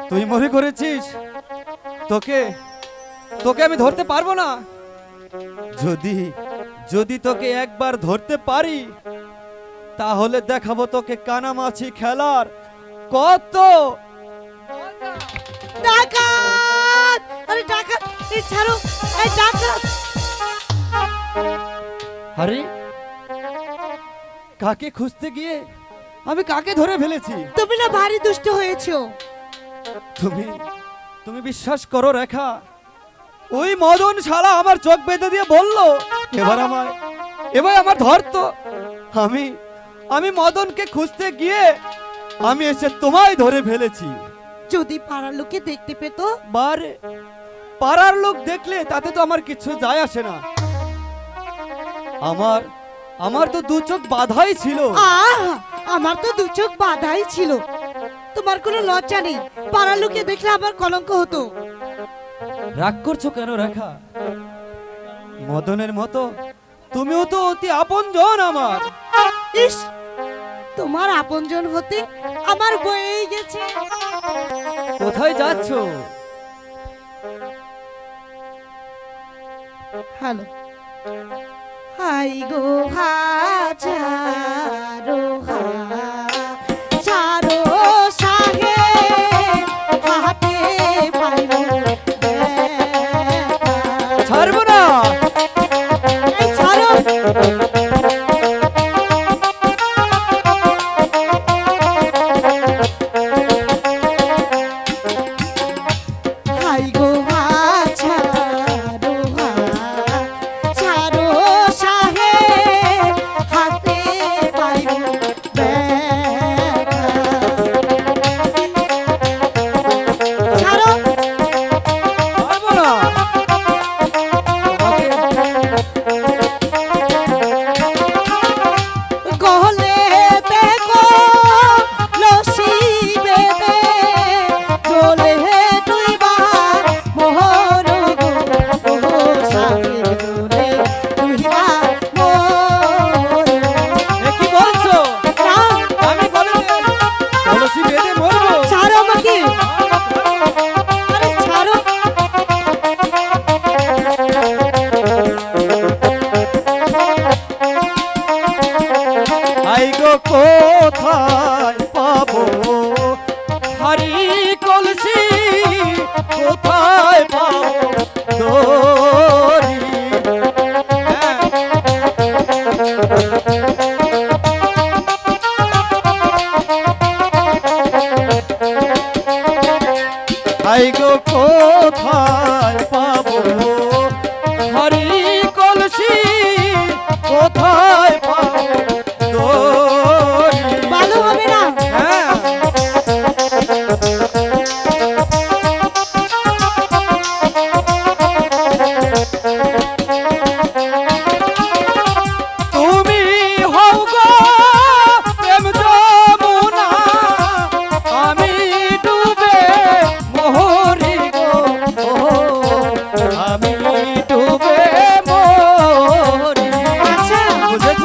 তুই মনে করেছিস তোকে তোকে আমি ধরতে পারবো না? যদি যদি তোকে একবার ধরতে পারি তাহলে দেখাবো তোকে কানামাছি খেলার কত ডাকাত! আরে ডাকাত! এই ছাড়ো! এই ডাকাত! আরে কাকে খুঁজতে গিয়ে আমি কাকে ধরে ফেলেছি? তুমি না ভারী দুষ্ট হয়েছো। তুমি তুমি বিশ্বাস করো রেখা, ওই মদন শালা আমার চোখ বেঁধে দিয়ে বলল এবার আমার ধরতো। আমি আমি মদনকে খুঁজতে গিয়ে আমি এসে তোমায় ধরে ফেলেছি। যদি পাড়ার লোকে দেখতে পেতো? বারে পাড়ার লোক দেখলে তাতে তো আমার কিছু যায় আসে না। আমার আমার তো দু চোখ বাঁধাই ছিল। আমার তো দু চোখ বাঁধাই ছিল। তোমার কোনো লজ্জা নেই? পাড়ার লোকে দেখলে আবার কলঙ্ক হতো। রাগ করছো কেন রেখা? মদনের মতো তুমিও তো অতি আপনজন আমার। ইস, তোমার আপনজন হতে আমার বয়েই গেছে। কোথায় যাচ্ছ? হ্যালো। হাই গো হাজারো হাজারো সাহে হাতে পাইব ছাড়বো না। এই ছাড়ো। হাই গো হাজারো হাজারো সাহে হাতে পাইব ছাড়ো। ছাড়বো না। গলে দেখো লসি বেদে গলে দুইবা মোহর গো সাথে গলে দুইবা মোর। এ কি বলছো? না, আমি কলসি বেঁধে মরবো? ছাড়ো আমাকে। আরে ছাড়ো। আই গো কোথায় পাবো হারি কলসি, কোথায় পাবো দড়ি? হ্যাঁ। আই গো কোথায় পাবো হারি কলসি, কোথায় পাবো দড়ি? ভালো হবে না। হ্যাঁ। তুমি হও গো প্রেম যমুনা, আমি ডুবে মরি গো, আমি ডুবে মরি। আচ্ছা, বুঝেছ?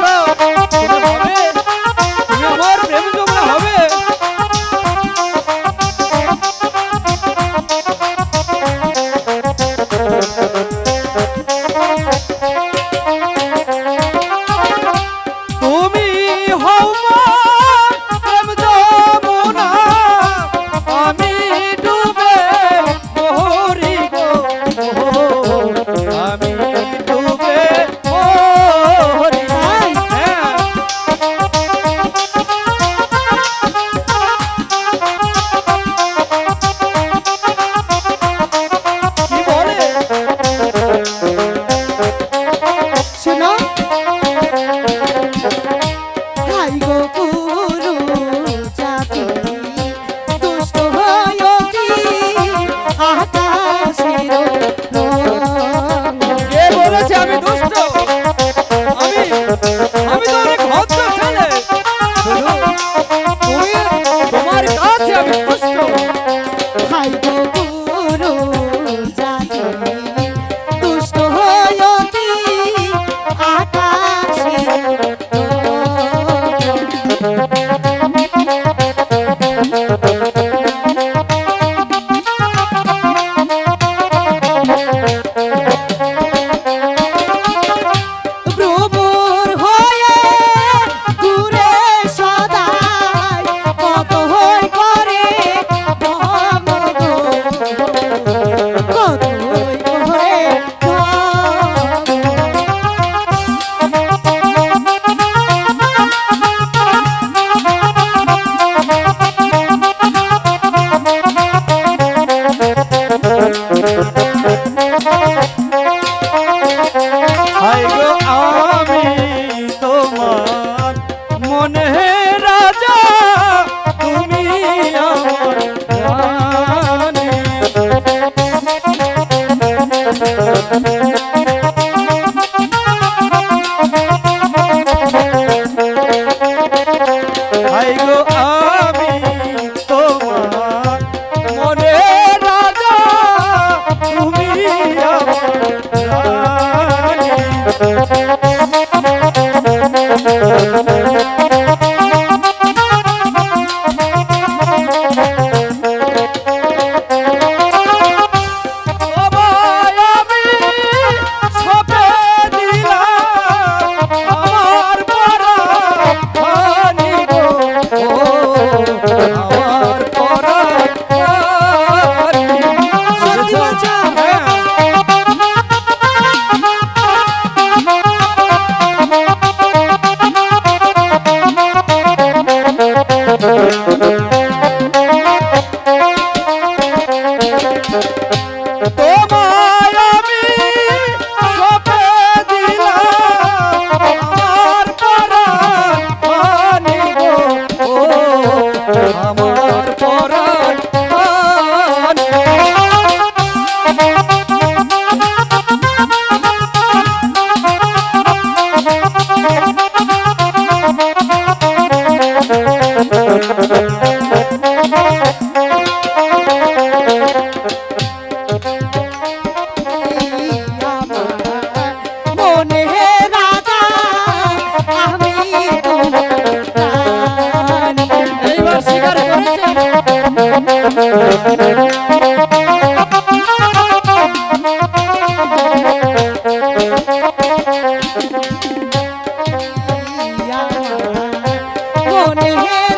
মনে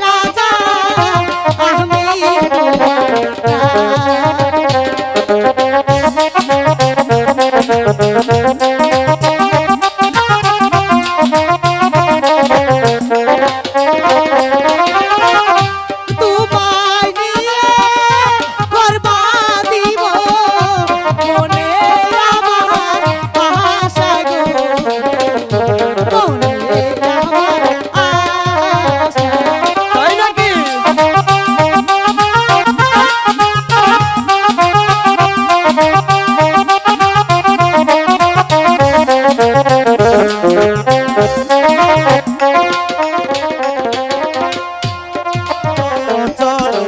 রাজা আমি তোমায় নিয়ে করবা দিব মনে আমার আশা গো মনে আমার আশা তাই নাকি? চলো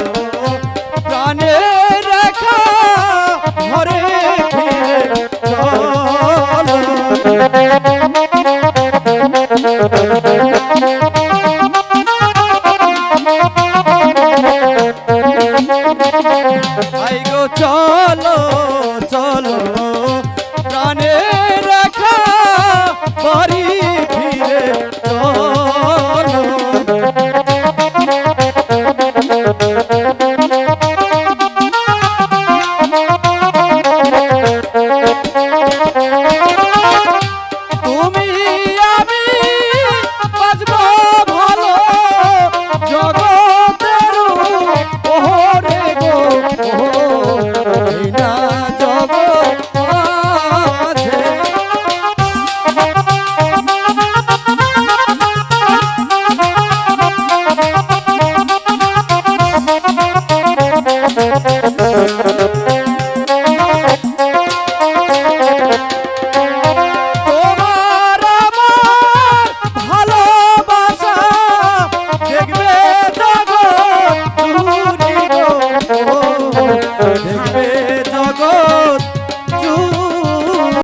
প্রাণে রেখা ঘরে ফিরে চলো। আই গো চলো চলো প্রাণে রেখা বাড়ি ফিরে চলো। তুমি আমি বাঁচবো ভালো জগতের ওহরে গো এই না জগৎ আছে। তোমার আমার ভালোবাসা দেখবে জগৎ জুড়ে গো, দেখবে জগৎ